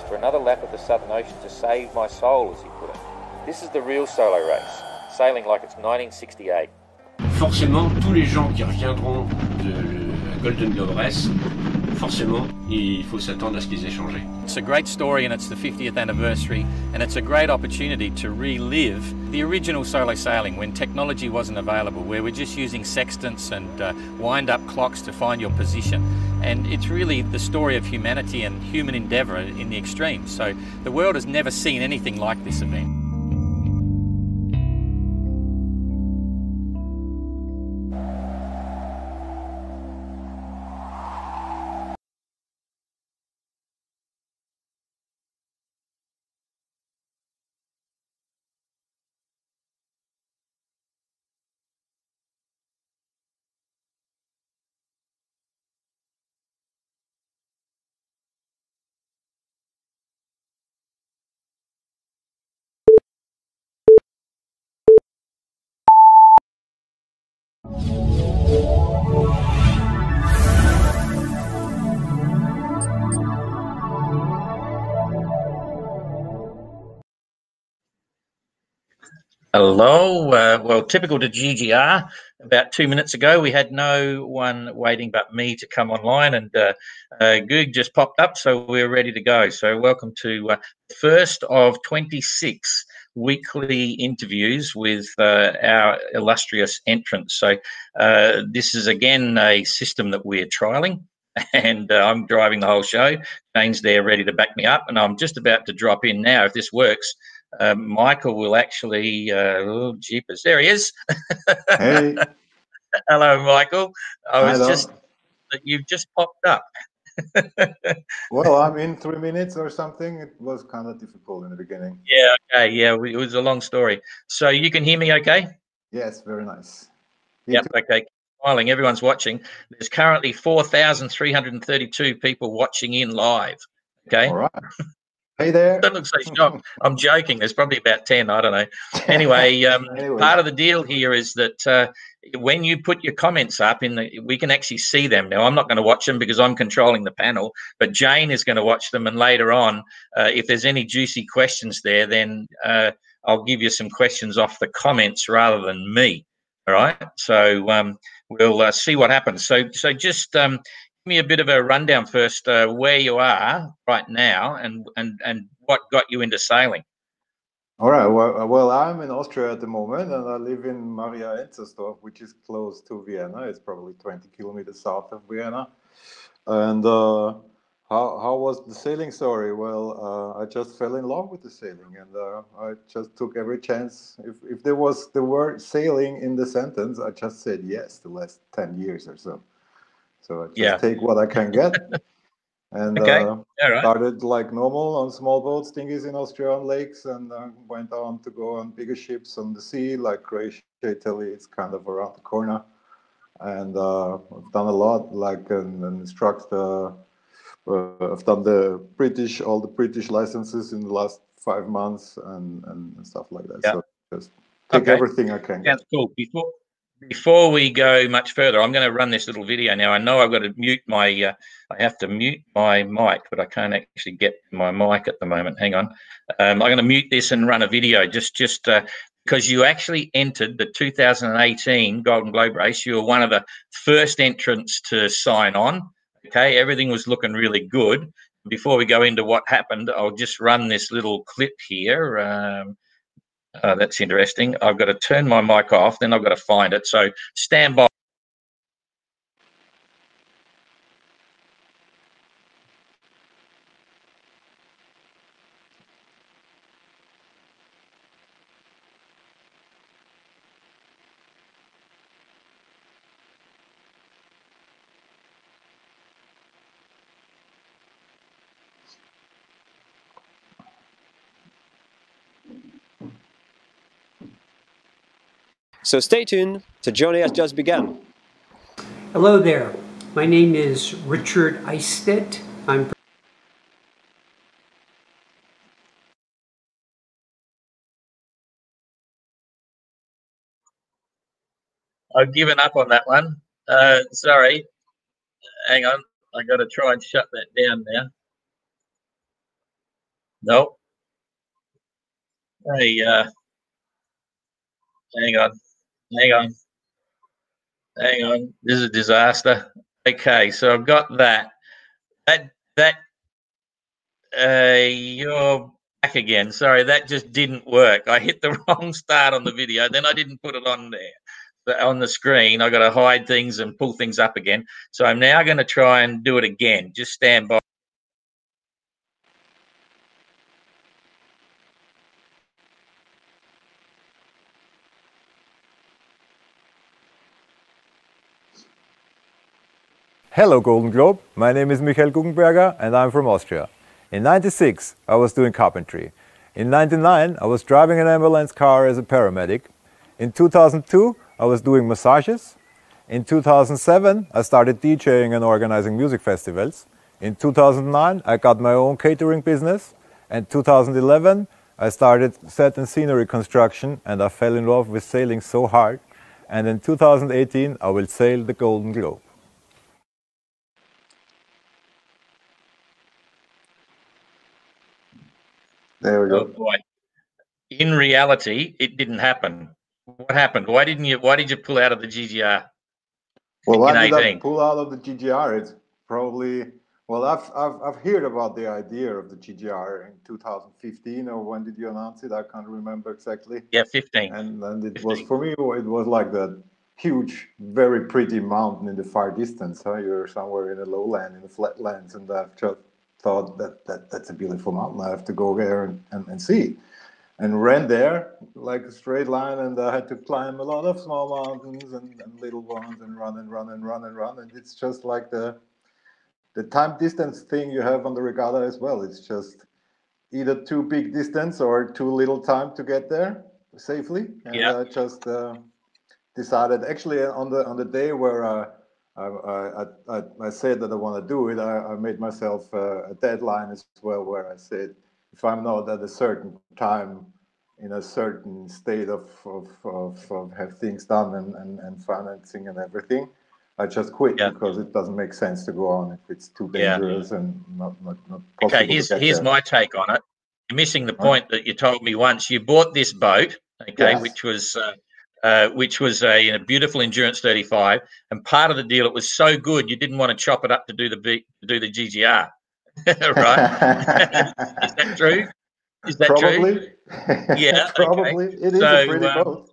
for another lap of the Southern Ocean to save my soul, as he put it. This is the real solo race, sailing like it's 1968. Forcément, tous les gens qui reviendront de la Golden Globe Race, forcément, il faut s'attendre à ce qu'ils aient changé. It's a great story and it's the 50th anniversary, and it's a great opportunity to relive the original solo sailing when technology wasn't available, where we're just using sextants and wind-up clocks to find your position. And it's really the story of humanity and human endeavour in the extreme. So the world has never seen anything like this event. Hello. Well, typical to GGR, about 2 minutes ago, we had no one waiting but me to come online, and Gug just popped up, so we're ready to go. So welcome to first of 26 weekly interviews with our illustrious entrants. So this is, again, a system that we're trialling, and I'm driving the whole show. Jane's there ready to back me up, and I'm just about to drop in now. If this works, Michael will actually, oh, jeepers, there he is. Hey. Hello, Michael. You've just popped up. Well, I'm in 3 minutes or something. It was kind of difficult in the beginning. Yeah, okay, yeah, it was a long story. So you can hear me okay? Yes, very nice. Yep, okay. Smiling, everyone's watching. There's currently 4,332 people watching in live, okay? All right. Hey there. Don't look so shocked. I'm joking. There's probably about 10. I don't know. Anyway, part of the deal here is that when you put your comments up, we can actually see them. Now, I'm not going to watch them because I'm controlling the panel, but Jane is going to watch them. And later on, if there's any juicy questions there, then I'll give you some questions off the comments rather than me. All right. So we'll see what happens. So just give me a bit of a rundown first, where you are right now and what got you into sailing. All right. Well, I'm in Austria at the moment, and I live in Maria Enzersdorf, which is close to Vienna. It's probably 20 kilometers south of Vienna. And how was the sailing story? Well, I just fell in love with the sailing, and I just took every chance. If there was the word sailing in the sentence, I just said yes the last 10 years or so. So I just take what I can get. And started like normal on small boats, dinghies in Austria on lakes, and went on to go on bigger ships on the sea, like Croatia, Italy. It's kind of around the corner. And I've done a lot, like an instructor. I've done all the British licenses in the last 5 months and stuff like that. So just take everything I can get. That's cool. Before we go much further, I'm going to run this little video now. I know I've got to mute my, I have to mute my mic, but I can't actually get my mic at the moment. Hang on. I'm going to mute this and run a video just because you actually entered the 2018 Golden Globe race. You were one of the first entrants to sign on. Okay, everything was looking really good. Before we go into what happened, I'll just run this little clip here. That's interesting. I've got to turn my mic off, then I've got to find it. So stand by. So stay tuned. The journey has just begun. Hello there. My name is Richard Eistedt. I've given up on that one. Sorry. Hang on. I got to try and shut that down now. No. Hey, hang on, hang on, hang on. This is a disaster. Okay, so I've got that. That you're back again. Sorry, that just didn't work. I hit the wrong start on the video. Then I didn't put it on there. But on the screen, I got to hide things and pull things up again. So I'm now going to try and do it again. Just stand by. Hello Golden Globe, my name is Michael Guggenberger and I'm from Austria. In '96 I was doing carpentry. In '99 I was driving an ambulance car as a paramedic. In 2002 I was doing massages. In 2007 I started DJing and organizing music festivals. In 2009 I got my own catering business. And 2011 I started set and scenery construction and I fell in love with sailing so hard. And in 2018 I will sail the Golden Globe. There we go. Oh boy. In reality, it didn't happen. What happened? Why did you pull out of the GGR? Well, why did I pull out of the GGR? It's probably, well, I've heard about the idea of the GGR in 2015, or when did you announce it? I can't remember exactly. Yeah, 15. And it 15. was, for me, it was like that huge, very pretty mountain in the far distance. Huh? You're somewhere in a lowland, in the flatlands, and I've just thought that's a beautiful mountain. I have to go there and see. And ran there like a straight line, and I had to climb a lot of small mountains and little ones, and run and run and run and run. And it's just like the time distance thing you have on the regatta as well. It's just either too big distance or too little time to get there safely. And yeah. I just decided, actually, on the day where I said that I want to do it, I made myself a deadline as well, where I said, if I'm not at a certain time in a certain state of have things done and financing and everything, I just quit, because it doesn't make sense to go on if it's too dangerous and not possible. Okay, here's my take on it. You're missing the point that you told me once. You bought this boat, okay, which was a beautiful Endurance 35, and part of the deal, it was so good you didn't want to chop it up to do the GGR. Right? Is that true? Is that probably true? Yeah, probably. Okay. It is a pretty boat.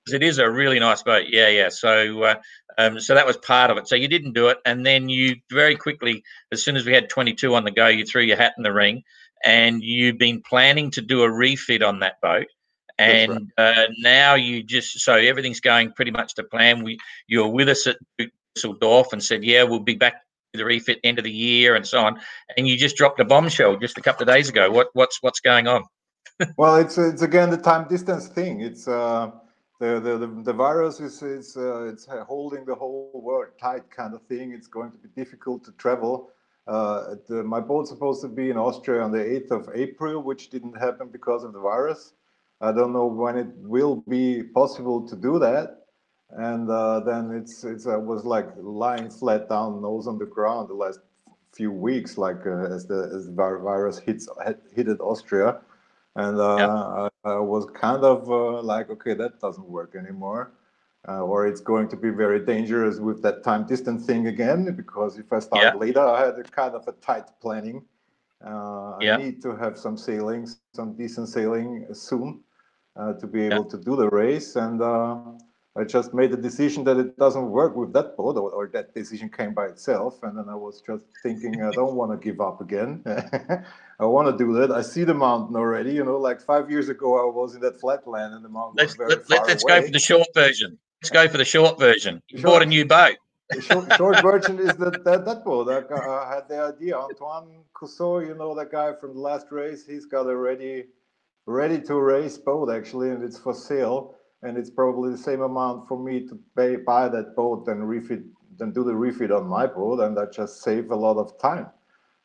It is a really nice boat. Yeah. So that was part of it. So you didn't do it, and then you very quickly, as soon as we had 22 on the go, you threw your hat in the ring, and you've been planning to do a refit on that boat. And now so everything's going pretty much to plan. You were with us at Düsseldorf and said, yeah, we'll be back to the refit end of the year and so on. And you just dropped a bombshell just a couple of days ago. What's going on? Well, it's again the time distance thing. It's the virus is it's holding the whole world tight, kind of thing. It's going to be difficult to travel. My boat's supposed to be in Austria on the 8th of April, which didn't happen because of the virus. I don't know when it will be possible to do that. And then I was like lying flat down, nose on the ground the last few weeks, like as the virus hit Austria. And I was kind of like, okay, that doesn't work anymore. Or it's going to be very dangerous with that time distance thing again, because if I start later, I had a kind of a tight planning. I need to have some sailing, some decent sailing soon to be able to do the race. And I just made the decision that it doesn't work with that boat, or that decision came by itself. And then I was just thinking, I don't want to give up again. I want to do that. I see the mountain already. You know, like 5 years ago, I was in that flatland, and the mountain was very far away. Let's go for the short version. Let's go for the short version. You bought a new boat. The short version is that boat. I had the idea. Antoine Cousseau, you know, that guy from the last race, he's got a ready to race boat, actually, and it's for sale. And it's probably the same amount for me to buy that boat and do the refit on my boat, and that just save a lot of time.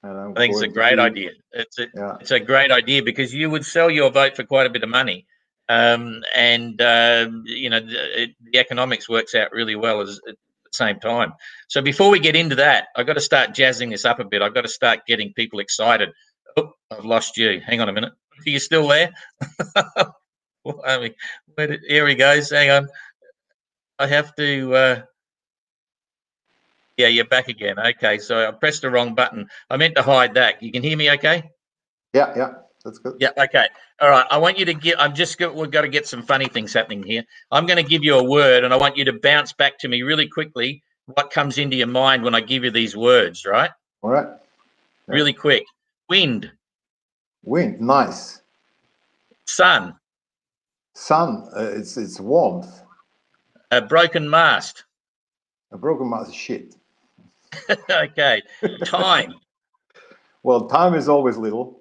And I think it's a great idea. It's a great idea, because you would sell your boat for quite a bit of money, and you know, the economics works out really well at the same time. So before we get into that, I've got to start jazzing this up a bit. I've got to start getting people excited Oh, I've lost you. Hang on a minute. Are you still there? Here he goes. Hang on. I have to. Yeah, you're back again. Okay, so I pressed the wrong button. I meant to hide that. You can hear me okay? Yeah, that's good. Yeah, okay. All right. I want you to get, we've got to get some funny things happening here. I'm going to give you a word and I want you to bounce back to me really quickly what comes into your mind when I give you these words, right? All right. Yeah. Really quick. Wind. Wind, nice. Sun. Sun, it's warmth. A broken mast. A broken mast, shit. Okay. Time. Well, time is always little.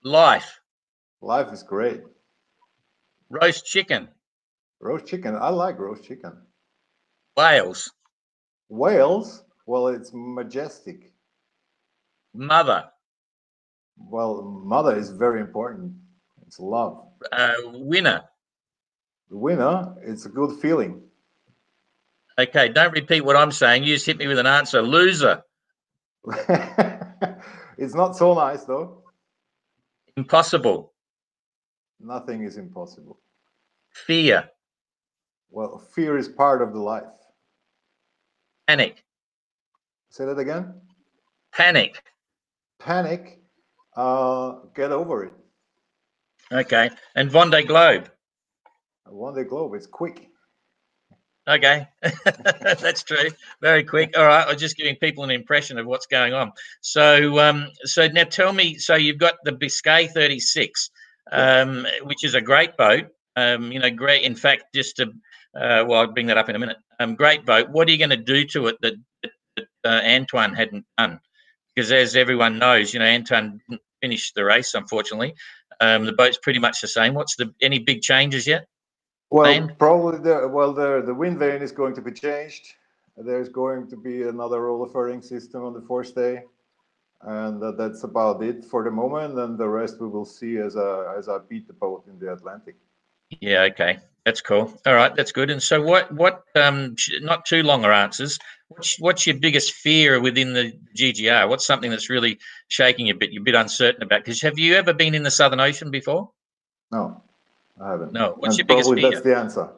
Life. Life is great. Roast chicken. Roast chicken, I like roast chicken. Wales. Wales, well, it's majestic. Mother. Well, mother is very important. It's love. Winner. The winner, it's a good feeling. Okay, don't repeat what I'm saying. You just hit me with an answer. Loser. It's not so nice, though. Impossible. Nothing is impossible. Fear. Well, fear is part of the life. Panic. Say that again? Panic. Panic, get over it. Okay. And Vendée Globe. Vendée Globe, it's quick. Okay. That's true. Very quick. All right. I'm just giving people an impression of what's going on. So, so now tell me, so you've got the Biscay 36, which is a great boat. You know, great. In fact, just to, well, I'll bring that up in a minute. Great boat. What are you going to do to it that Antoine hadn't done? Because as everyone knows, you know, Antoine didn't finish the race, unfortunately. The boat's pretty much the same. Any big changes yet? Well, probably the wind vane is going to be changed. There's going to be another roller furring system on the fourth day, and that's about it for the moment. And the rest we will see as I beat the boat in the Atlantic. Yeah, okay, that's cool. All right, that's good. And so, what? Not too longer answers. What's your biggest fear within the GGR? What's something that's really shaking you a bit? You're a bit uncertain about. Because have you ever been in the Southern Ocean before? No. I haven't. No. What's your biggest fear? That's the answer.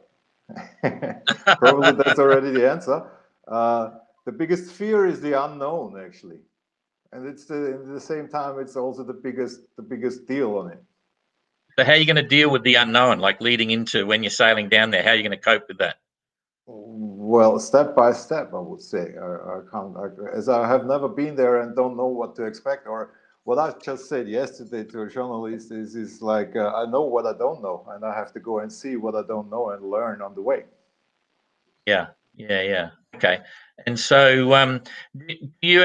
Probably that's already the answer. The biggest fear is the unknown, actually, and at the same time, it's also the biggest deal on it. So, how are you going to deal with the unknown, like leading into when you're sailing down there? How are you going to cope with that? Well, step by step, I would say. As I have never been there and don't know what to expect, or what I just said yesterday to a journalist is like, I know what I don't know, and I have to go and see what I don't know and learn on the way. Yeah. Okay. And so, do you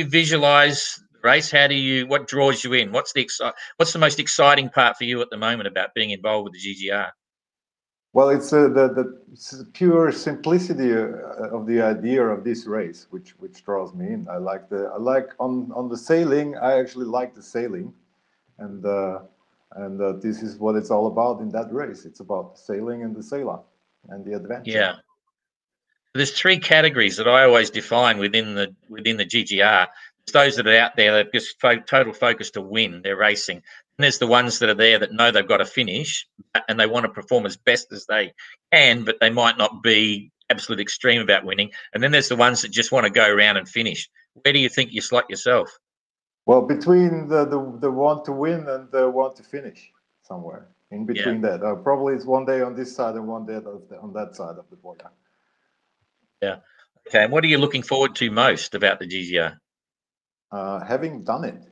visualize the race? What draws you in? What's the most exciting part for you at the moment about being involved with the GGR? Well, it's the pure simplicity of the idea of this race, which draws me in. I like on the sailing. I actually like the sailing, and this is what it's all about in that race. It's about the sailing and the sailor and the adventure. Yeah. There's three categories that I always define within the GGR. It's those that are out there that just total focus to win. They're racing. And there's the ones that are there that know they've got to finish and they want to perform as best as they can, but they might not be absolute extreme about winning. And then there's the ones that just want to go around and finish. Where do you think you slot yourself? Well, between the want to win and the want to finish, somewhere in between that. Probably it's one day on this side and one day on that side of the border. Yeah. Okay. And what are you looking forward to most about the GGR? Having done it.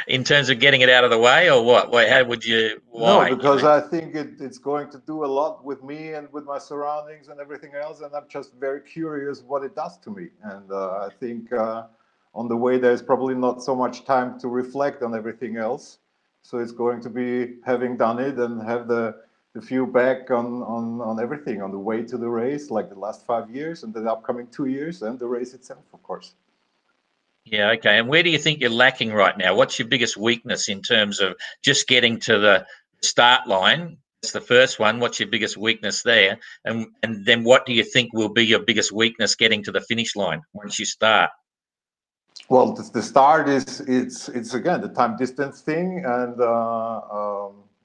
In terms of getting it out of the way, or what? Wait, how would you? Why? No, because I think it's going to do a lot with me and with my surroundings and everything else, and I'm just very curious what it does to me. And I think on the way there's probably not so much time to reflect on everything else. So it's going to be having done it and have the view back on everything on the way to the race, like the last 5 years and the upcoming 2 years, and the race itself, of course. Yeah, okay. And where do you think you're lacking right now? What's your biggest weakness in terms of just getting to the start line? That's the first one. What's your biggest weakness there? And then what do you think will be your biggest weakness getting to the finish line once you start? Well, the start is it's again the time distance thing, and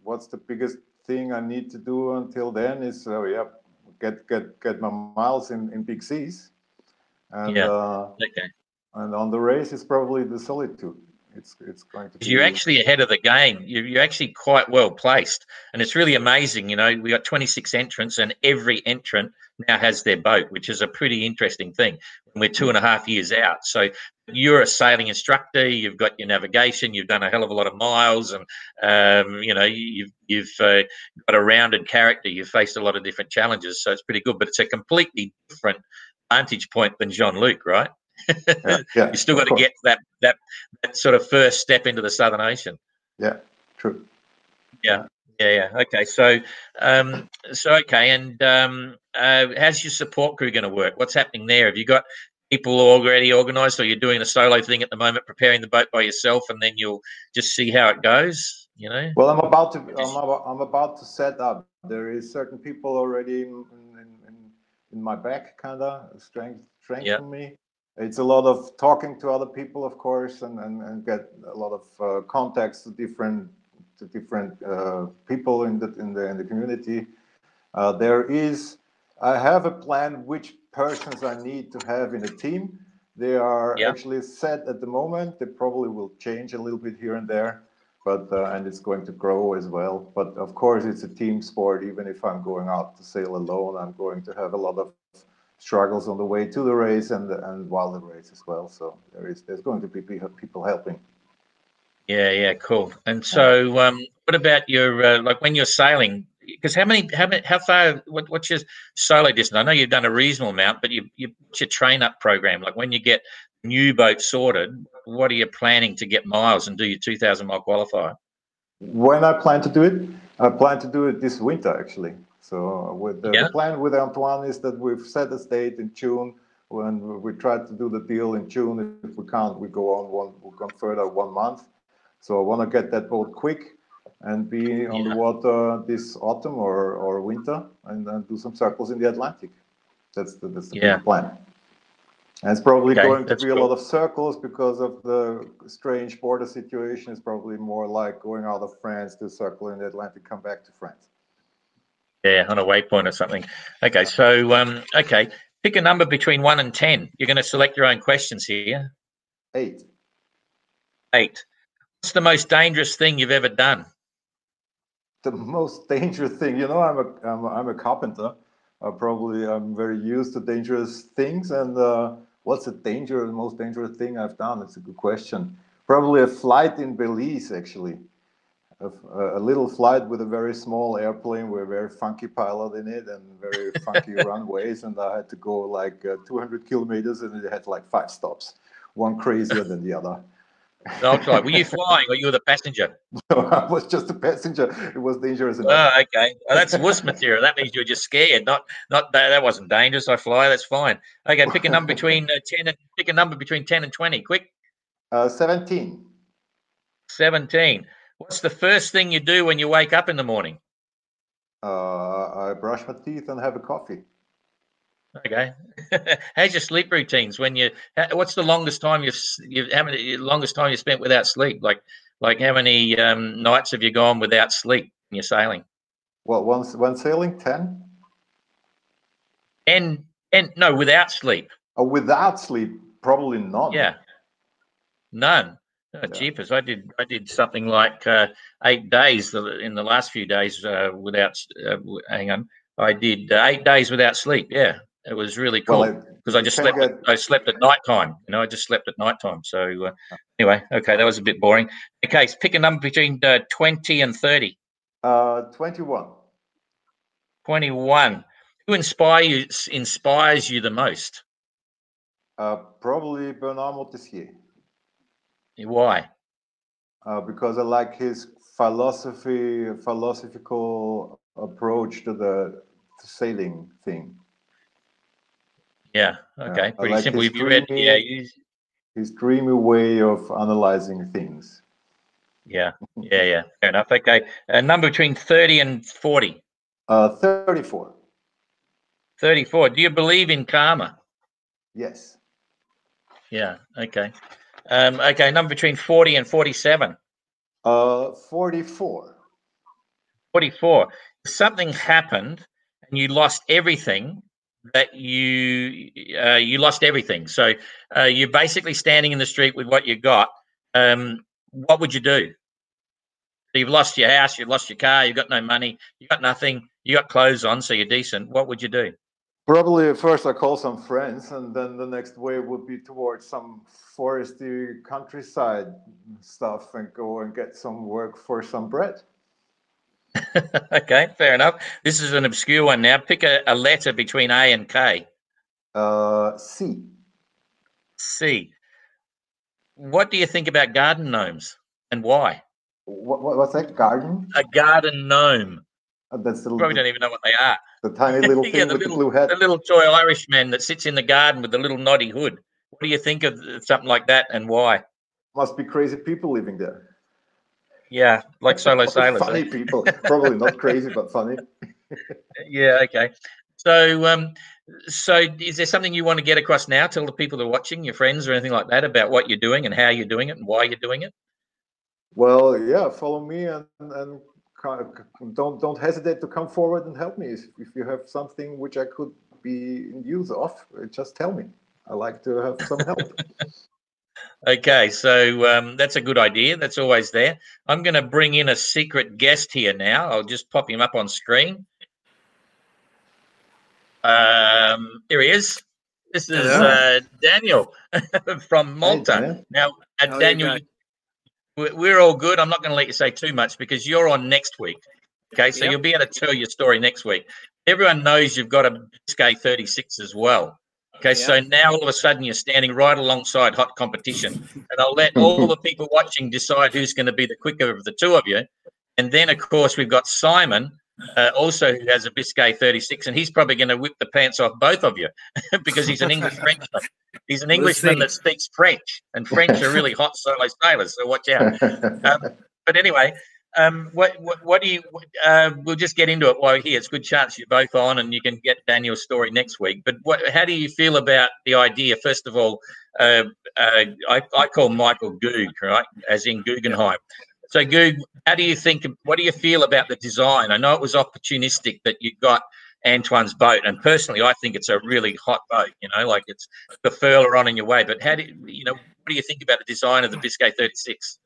what's the biggest thing I need to do until then is yeah, get my miles in big seas, and Yeah. Okay. and on the race is probably the solitude. It's going to You're be actually ahead of the game. You're actually quite well placed, and it's really amazing. You know, we got 26 entrants, and every entrant now has their boat, which is a pretty interesting thing. We're 2.5 years out, so you're a sailing instructor. You've got your navigation. You've done a hell of a lot of miles, and you know, you've got a rounded character. You've faced a lot of different challenges, so it's pretty good. But it's a completely different vantage point than Jean-Luc, right? yeah, You still of got to course. get that sort of first step into the Southern Ocean. Yeah, true. Yeah, yeah. Okay, so okay, and how's your support crew going to work? What's happening there? Have you got people already organised, or you're doing a solo thing at the moment, preparing the boat by yourself, and then you'll just see how it goes? You know. Well, I'm about to set up. There is certain people already in my back, kind of strengthen me. It's a lot of talking to other people, of course, and get a lot of contacts to different people in the community. I have a plan which persons I need to have in a team. They are actually set at the moment. They probably will change a little bit here and there, but and it's going to grow as well. But of course, it's a team sport. Even if I'm going out to sail alone, I'm going to have a lot of struggles on the way to the race and while the race as well. So there's going to be people helping. Yeah, cool. And so, what about your like when you're sailing? Because how far? What's your solo distance? I know you've done a reasonable amount, but what's your train up program? Like when you get new boat sorted, what are you planning to get miles and do your 2,000 mile qualifier? When I plan to do it, I plan to do it this winter actually. So with the plan with Antoine is that we've set a date in June. When we try to do the deal in June, if we can't, we go further 1 month. So I want to get that boat quick and be on the water this autumn or winter, and then do some circles in the Atlantic. That's the big plan. And it's probably going to be a lot of circles because of the strange border situation. It's probably more like going out of France to circle in the Atlantic, come back to France. Yeah, on a waypoint or something. Okay, so okay, pick a number between 1 and 10. You're going to select your own questions here. 8. 8. What's the most dangerous thing you've ever done? The most dangerous thing, you know, I'm a carpenter. I'm very used to dangerous things. And what's the most dangerous thing I've done? It's a good question. Probably a flight in Belize, actually. A little flight with a very small airplane with a very funky pilot in it and very funky runways. And I had to go like 200 kilometers, and it had like 5 stops, one crazier than the other. Were you flying or you were the passenger? No, I was just a passenger. It was dangerous enough. Oh, okay. Well, that's wuss material. That means you were just scared. Not that wasn't dangerous. I fly. That's fine. Okay, pick a number between 10 and 20. Quick. 17. 17. What's the first thing you do when you wake up in the morning? I brush my teeth and have a coffee. Okay. How's your sleep routines? What's the longest time longest time you spent without sleep? Like how many nights have you gone without sleep when you're sailing? Well, when sailing, 10. And no, without sleep. Oh, without sleep, probably none. Yeah, none. Oh, jeepers! I did something like 8 days in the last few days without. Hang on, I did 8 days without sleep. Yeah, it was really cool because I just slept. I slept at night time. You know, I just slept at night time. So anyway, okay, that was a bit boring. Okay, so pick a number between 20 and 30. 21. 21. Who inspires you the most? Probably Bernard Montessier. Why? Because I like his philosophical approach to the sailing thing. Yeah. Okay. Pretty like simple. Have you read? Yeah. His dreamy way of analyzing things. Yeah. Fair enough. Okay. Number between 30 and 40. 34. 34. Do you believe in karma? Yes. Yeah. Okay. Okay, number between 40 and 47. 44. 44. If something happened and you lost everything that you lost everything. So you're basically standing in the street with what you got. What would you do? So you've lost your house, you've lost your car, you've got no money, you got nothing, you got clothes on, so you're decent. What would you do? Probably at first I call some friends, and then the next wave would be towards some foresty countryside stuff and go and get some work for some bread. Okay, fair enough. This is an obscure one now. Pick a letter between A and K. C. C. What do you think about garden gnomes and why? What's that? Garden? A garden gnome. That's the Probably don't even know what they are. the tiny little thing with the blue head. The little toy Irishman that sits in the garden with the little noddy hood. What do you think of something like that and why? Must be crazy people living there. Yeah, like solo sailors. Funny people. Probably not crazy, but funny. Yeah, okay. So, so is there something you want to get across now? Tell the people that are watching, your friends or anything like that, about what you're doing and how you're doing it and why you're doing it? Well, yeah, follow me and don't hesitate to come forward and help me. If you have something which I could be in use of, just tell me. I like to have some help. Okay, so that's a good idea. That's always there. I'm going to bring in a secret guest here now. I'll just pop him up on screen. Here he is. This is Daniel from Malta. Now, Daniel, we're all good. I'm not going to let you say too much because you're on next week. Okay, so you'll be able to tell your story next week. Everyone knows you've got a Biscay 36 as well. Okay, so now all of a sudden you're standing right alongside hot competition. And I'll let all the people watching decide who's going to be the quicker of the two of you. And then, of course, we've got Simon, also who has a Biscay 36, and he's probably going to whip the pants off both of you because he's an English Frenchman. He's an Englishman that speaks French, and French are really hot solo sailors, so watch out. But anyway, what do you? We'll just get into it while we're here. It's a good chance you're both on, and you can get Daniel's story next week. But how do you feel about the idea? First of all, I call Michael Gug, right, as in Guggenheim. So, Gug, how do you think? What do you feel about the design? I know it was opportunistic that you got Antoine's boat, and personally, I think it's a really hot boat. You know, like it's the furler on in your way. But how do what do you think about the design of the Biscay 36?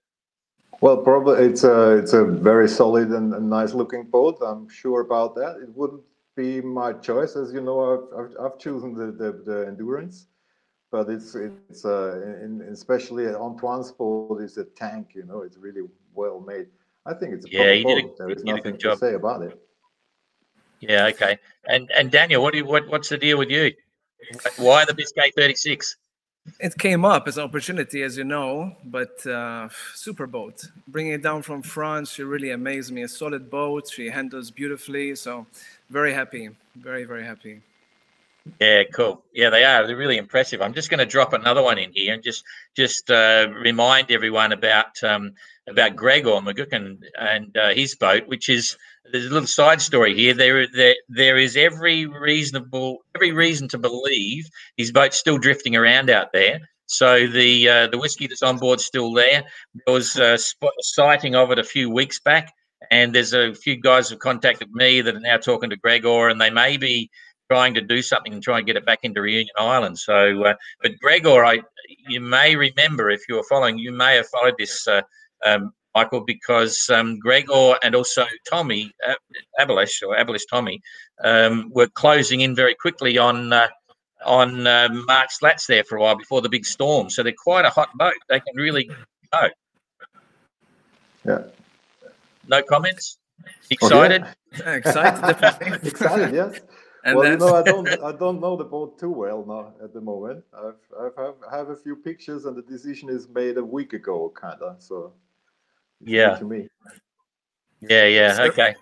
Well, probably it's a very solid and nice looking boat. I'm sure about that. It wouldn't be my choice, as you know. I've chosen the Endurance, but it's especially Antoine's boat is a tank. You know, it's really well made. I think it's a proper boat. There is nothing to say about it. Yeah. Okay. And Daniel, what's the deal with you? Why the Biscay 36? It came up as an opportunity, as you know, but super boat. Bringing it down from France, she really amazed me. A solid boat, she handles beautifully, so very happy, very, very happy. Yeah, cool. Yeah, they are. They're really impressive. I'm just going to drop another one in here and just remind everyone about Gregor McGucken and his boat, which is there's a little side story here. There is every reason to believe his boat's still drifting around out there. So the whiskey that's on board still there. There was a sighting of it a few weeks back, and there's a few guys who contacted me that are now talking to Gregor, and they may be trying to do something and try and get it back into Reunion Island. So, but Gregor, you may remember, if you were following, you may have followed this, Michael, because Gregor and also Tommy Abelish Tommy were closing in very quickly on Mark Slats there for a while before the big storm. So they're quite a hot boat. They can really go. Yeah. No comments? Excited? Oh, yeah. Excited. Excited, yes. And well, you know, I don't know the boat too well now at the moment. I have a few pictures, and the decision is made a week ago, kind of. So it's new to me. Yeah. Okay.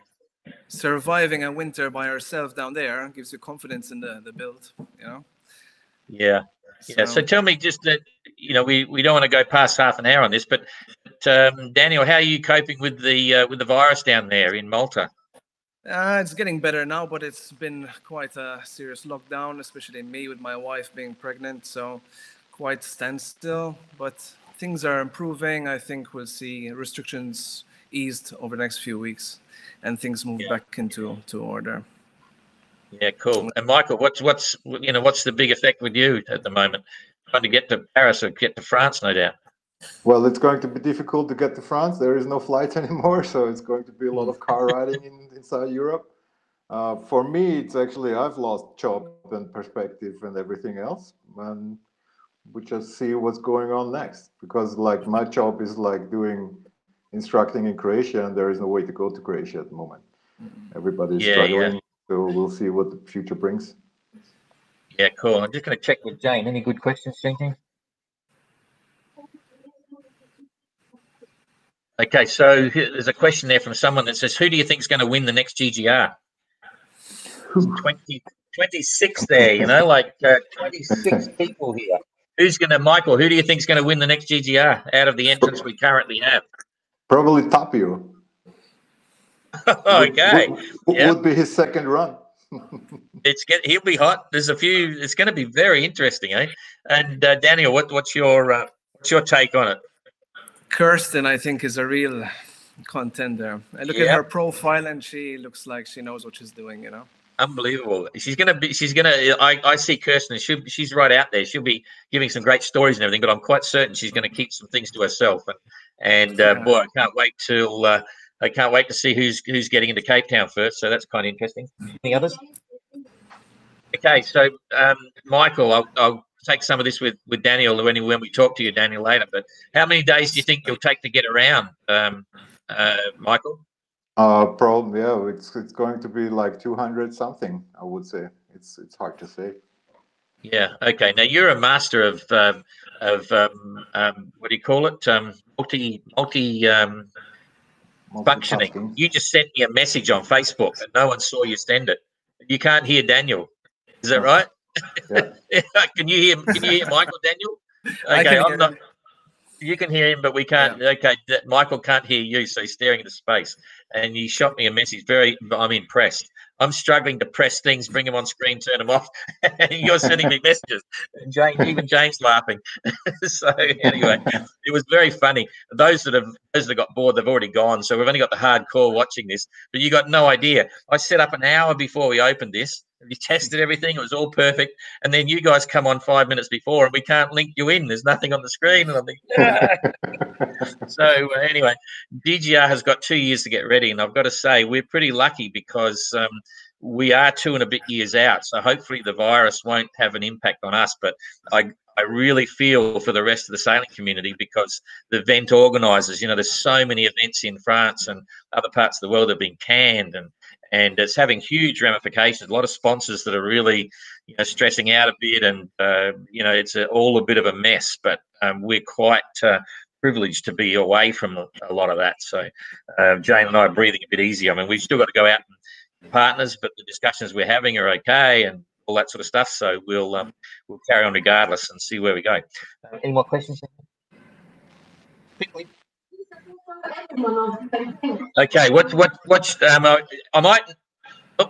Surviving a winter by yourself down there gives you confidence in the build, you know. Yeah. So tell me just that, you know, we don't want to go past half an hour on this, but Daniel, how are you coping with the virus down there in Malta? It's getting better now, but it's been quite a serious lockdown, especially me with my wife being pregnant. So quite standstill, but things are improving. I think we'll see restrictions eased over the next few weeks, and things move back into order. Yeah, cool. And Michael, what's the big effect with you at the moment? Trying to get to Paris or get to France, no doubt. Well, it's going to be difficult to get to France. There is no flight anymore, so it's going to be a lot of car riding inside Europe. For me, it's actually, I've lost job and perspective and everything else, and we just see what's going on next. Because like my job is like instructing in Croatia, and there is no way to go to Croatia at the moment. Everybody's struggling, so we'll see what the future brings. Yeah, cool. I'm just going to check with Jane. Any good questions, Jane? Okay, so there's a question there from someone that says, who do you think is going to win the next GGR? 26 there, like 26 people here. Michael, who do you think is going to win the next GGR out of the entrants we currently have? Probably Tapio. Okay. Would be his second run. He'll be hot. There's a few. It's going to be very interesting, eh? And Daniel, what's your take on it? Kirsten, I think, is a real contender. I look at her profile, and she looks like she knows what she's doing. Unbelievable. She's gonna. I see Kirsten. She's right out there. She'll be giving some great stories and everything. But I'm quite certain she's going to keep some things to herself. And boy, I can't wait to see who's getting into Cape Town first. So that's kind of interesting. Any others? Okay, so Michael, I'll take some of this with Daniel when we talk to you, Daniel, later. But how many days do you think you'll take to get around, Michael? Probably, yeah. It's going to be like 200 something. I would say it's hard to say. Yeah. Okay. Now you're a master of what do you call it? Multi functioning. You just sent me a message on Facebook, and no one saw you send it. You can't hear Daniel. Is that right? Yeah. Can you hear Michael, Daniel? Okay, I'm not. You can hear him, but we can't. Yeah. Okay, Michael can't hear you, so he's staring into space. And he shot me a message. I'm impressed. I'm struggling to press things, bring them on screen, turn them off. And you're sending me messages. And even Jane's laughing. So anyway, it was very funny. Those that got bored, they've already gone. So we've only got the hardcore watching this. But you got no idea. I set up an hour before we opened this. You tested everything. It was all perfect. And then you guys come on 5 minutes before, and we can't link you in. There's nothing on the screen. And I'm thinking, So anyway, GGR has got 2 years to get ready. And I've got to say, we're pretty lucky because we are 2 and a bit years out. So hopefully the virus won't have an impact on us. But I really feel for the rest of the sailing community, because the event organisers, there's so many events in France and other parts of the world that have been canned, and it's having huge ramifications. A lot of sponsors that are really, stressing out a bit, and it's all a bit of a mess. But we're quite privileged to be away from a lot of that. So Jane and I are breathing a bit easier. I mean, we've still got to go out and partners, but the discussions we're having are okay, and all that sort of stuff. So we'll carry on regardless and see where we go. Any more questions? Okay,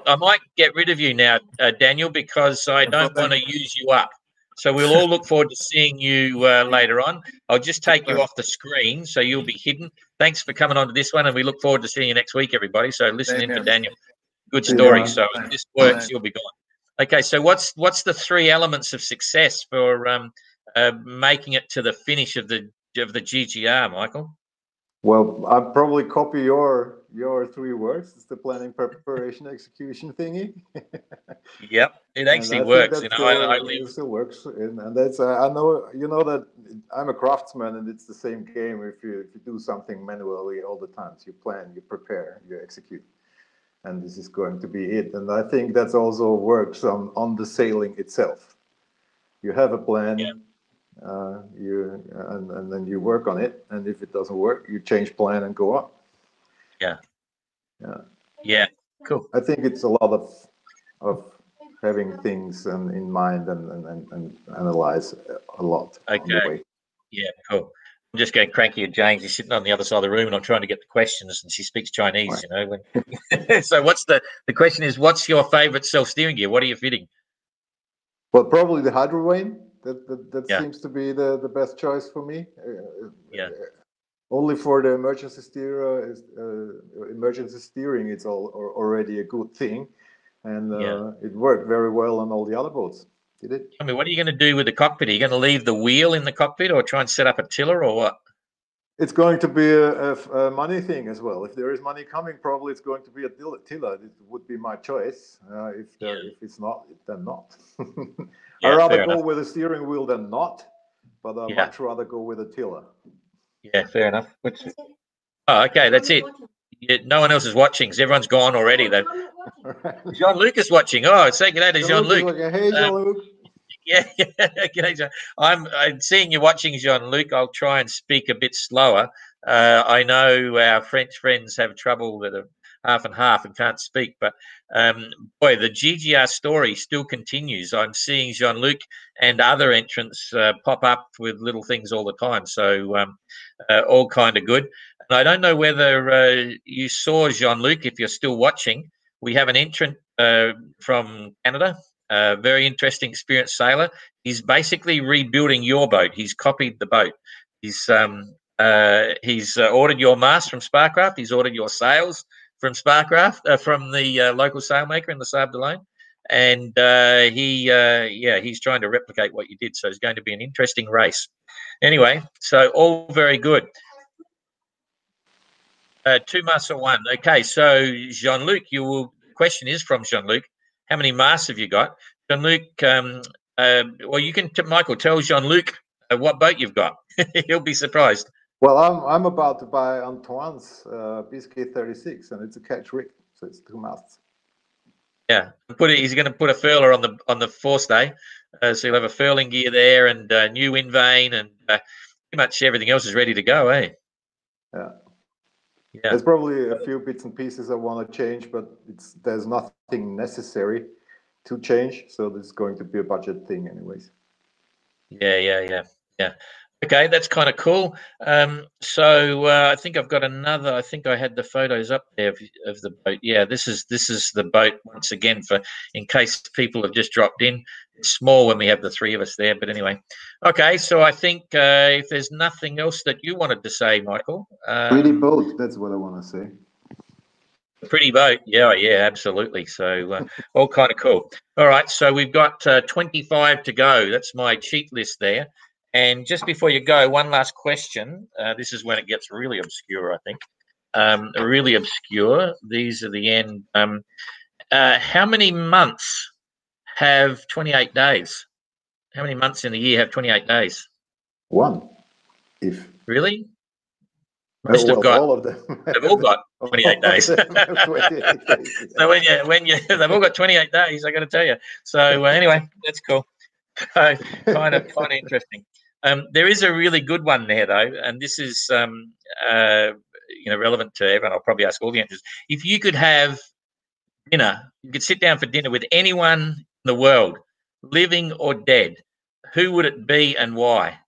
I might get rid of you now, Daniel, because I don't want to use you up. So we'll all look forward to seeing you later on. I'll just take you off the screen, so you'll be hidden. Thanks for coming on to this one, and we look forward to seeing you next week, everybody. So listen in for Daniel. Good story. So if this works, you'll be gone. Okay, so what's the 3 elements of success for making it to the finish of the GGR, Michael? Well, I'll probably copy your 3 words. It's the planning, preparation, execution thingy. Yep, it actually works. It still works, and that's I know that I'm a craftsman, and it's the same game. If you do something manually all the time, so you plan, you prepare, you execute. And this is going to be it. And I think that's also works on the sailing itself. You have a plan, and then you work on it. And if it doesn't work, you change plan and go on. Yeah. Cool. I think it's a lot of having things in mind and analyze a lot. Okay. On the way. Yeah. Cool. I'm just getting cranky at James. He's sitting on the other side of the room, and I'm trying to get the questions, and she speaks Chinese, Right. So the question is, what's your favorite self-steering gear? What are you fitting? Well, probably the Hydrovane. That Yeah. seems to be the best choice for me. Yeah. Only for the emergency steering, it's already a good thing, and it worked very well on all the other boats. Did it? I mean, what are you going to do with the cockpit? Are you going to leave the wheel in the cockpit, or try and set up a tiller, or what? It's going to be a money thing as well. If there is money coming, probably it's going to be a tiller. It would be my choice. If it's not, then not. I'd rather go with a steering wheel than not, but I'd much rather go with a tiller. Yeah, fair enough. Oh, okay, that's it. No one else is watching, because everyone's gone already. Jean-Luc is watching. Oh, say good day to Jean-Luc. Hey, Jean-Luc. Yeah, g'day, Jean. I'm seeing you watching, Jean-Luc. I'll try and speak a bit slower. I know our French friends have trouble with a half and half and can't speak, but boy, the GGR story still continues. I'm seeing Jean-Luc and other entrants pop up with little things all the time, so all kind of good. And I don't know whether you saw, Jean-Luc, if you're still watching. We have an entrant from Canada. Very interesting, experienced sailor. He's basically rebuilding your boat. He's copied the boat. He's ordered your mast from Sparcraft. He's ordered your sails from Sparcraft, from the local sailmaker in the Sable d'Olonne, and he's trying to replicate what you did. So it's going to be an interesting race. Anyway, so all very good. 2 masts or one. Okay, so Jean-Luc, question is from Jean-Luc. How many masts have you got? Jean-Luc, well, you can, Michael, tell Jean-Luc what boat you've got. He'll be surprised. Well, I'm about to buy Antoine's Biscay 36, and it's a catch rig, so it's 2 masts. Yeah, he's going to put a furler on the forestay, so he'll have a furling gear there and new wind vane, and pretty much everything else is ready to go, eh? Yeah. There's probably a few bits and pieces I want to change, but there's nothing necessary to change, so this is going to be a budget thing anyways. Yeah. Okay, that's kind of cool. So I think I've got another. I think I had the photos up there of the boat. Yeah, this is the boat once again, for in case people have just dropped in. It's small when we have the 3 of us there, but anyway. Okay, so I think if there's nothing else that you wanted to say, Michael. Pretty boat, that's what I want to say. Pretty boat, yeah, absolutely. So all kind of cool. All right, so we've got 25 to go. That's my cheat list there. And just before you go, one last question. This is when it gets really obscure, I think. Really obscure. These are the end. How many months have 28 days? How many months in the year have 28 days? 1. Really? Most have got. All of them. They've all got 28 days. 28 days. So when you they've all got 28 days, I got to tell you. So anyway, that's cool. Kind of interesting. There is a really good one there though, and this is relevant to everyone. I'll probably ask all the answers. If you could have dinner, you could sit down for dinner with anyone in the world, living or dead, who would it be and why?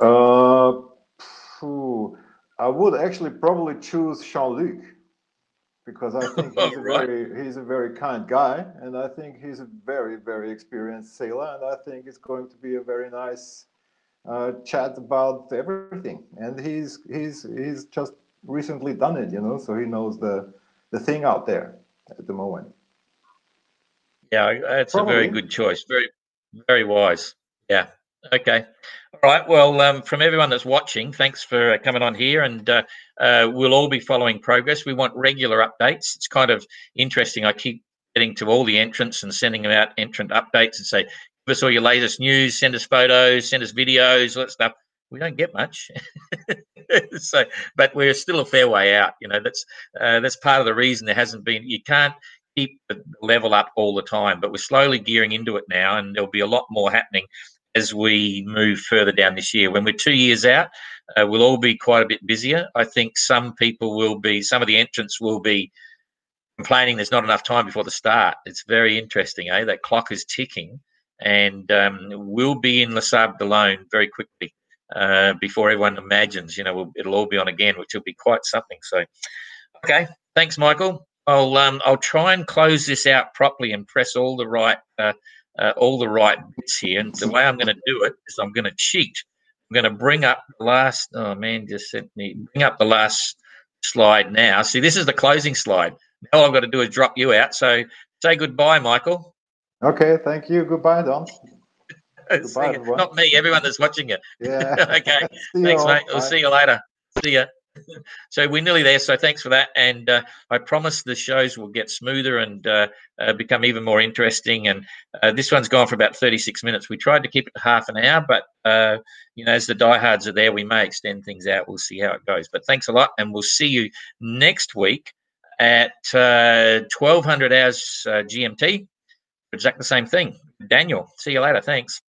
I would actually probably choose Jean-Luc, because I think he's a very kind guy, and I think he's a very, very experienced sailor, and I think it's going to be a very nice chat about everything. And he's just recently done it, so he knows the thing out there at the moment. Yeah, that's probably a very good choice. Very, very wise. Yeah. Okay. All right. Well, from everyone that's watching, thanks for coming on here, and we'll all be following progress. We want regular updates. It's kind of interesting. I keep getting to all the entrants and sending them out entrant updates and say, give us all your latest news, send us photos, send us videos, all that stuff. We don't get much. So, but we're still a fair way out. That's part of the reason there hasn't been. You can't keep the level up all the time, but we're slowly gearing into it now, and there'll be a lot more happening as we move further down this year. When we're 2 years out, we'll all be quite a bit busier. I think some of the entrants will be complaining there's not enough time before the start. It's very interesting, eh? That clock is ticking, and we'll be in Le Sable d'Olonne very quickly before everyone imagines. It'll all be on again, which will be quite something. So, okay, thanks, Michael. I'll try and close this out properly and press all the right bits here. And the way I'm going to do it is I'm going to cheat. I'm going to bring up the last. Oh man, just sent me bring up the last slide now. See, this is the closing slide. All I've got to do is drop you out. So say goodbye, Michael. Okay, thank you. Goodbye, Don. Goodbye, everyone. Not me, everyone that's watching it. Yeah. Okay. Thanks, mate. We'll see you later. See ya. So we're nearly there. So thanks for that. And I promise the shows will get smoother and become even more interesting. And this one's gone for about 36 minutes. We tried to keep it to half an hour, but you know, as the diehards are there, we may extend things out. We'll see how it goes. But thanks a lot, and we'll see you next week at 1200 hours GMT. Exactly the same thing. Daniel, see you later. Thanks.